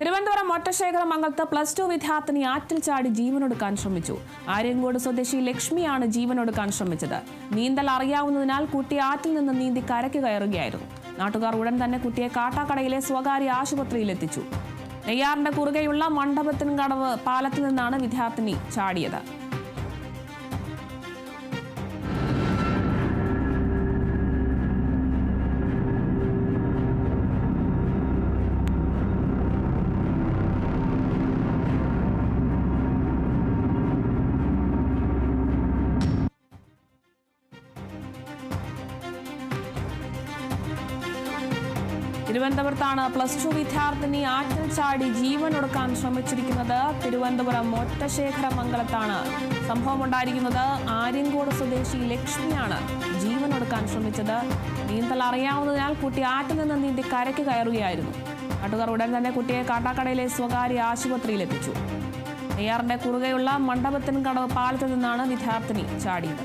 തിരുവനന്തപുരം മൊട്ടശേഖരമംഗലത്ത് +2 വിദ്യാർത്ഥിനി ആറ്റിൽ ചാടി ജീവനൊടുക്കാൻ ശ്രമിച്ചു. ആര്യങ്കോട് സ്വദേശി ലക്ഷ്മിയാണ് ജീവനൊടുക്കാൻ ശ്രമിച്ചത്. നീന്തൽ അറിയാവുന്നതിനാൽ കുട്ടി ആറ്റിൽ നിന്ന് നീന്തി കരയ്ക്ക് കയറുകയായിരുന്നു. നാട്ടുകാർ ഉടൻ തന്നെ കുട്ടിയെ കാട്ടാക്കടയിലെ സ്വകാര്യ ആശുപത്രിയിൽ എത്തിച്ചു. നെയ്യാറിന്റെ കുറുകെയുള്ള മണ്ഡപത്തിൻകടവ് പാലത്തിൽ നിന്നാണ് വിദ്യാർത്ഥിനി ചാടിയത്. തിരുവനന്തപുരത്താണ് +2 വിദ്യാർത്ഥിനി ആറ്റിൽ ചാടി ജീവനൊടുക്കാൻ ശ്രമിച്ചിരിക്കുന്നത്. തിരുവനന്തപുരം മൊട്ടശേഖരമംഗലത്താണ് സംഭവമുണ്ടായിരിക്കുന്നത്. ആര്യങ്കോട് സ്വദേശി ലക്ഷ്മിയാണ് ജീവനൊടുക്കാൻ ശ്രമിച്ചത്. നീന്തൽ അറിയാവുന്നതിനാൽ കുട്ടി ആറ്റിൽ നിന്ന് നീന്തി കരയ്ക്ക് കയറുകയായിരുന്നു. നാട്ടുകാർ ഉടൻ തന്നെ കുട്ടിയെ കാട്ടാക്കടയിലെ സ്വകാര്യ ആശുപത്രിയിൽ എത്തിച്ചു. നെയ്യാറിന്റെ കുറുകെയുള്ള മണ്ഡപത്തിൻകടവ് പാലത്തിൽ നിന്നാണ് വിദ്യാർത്ഥിനി ചാടിയത്.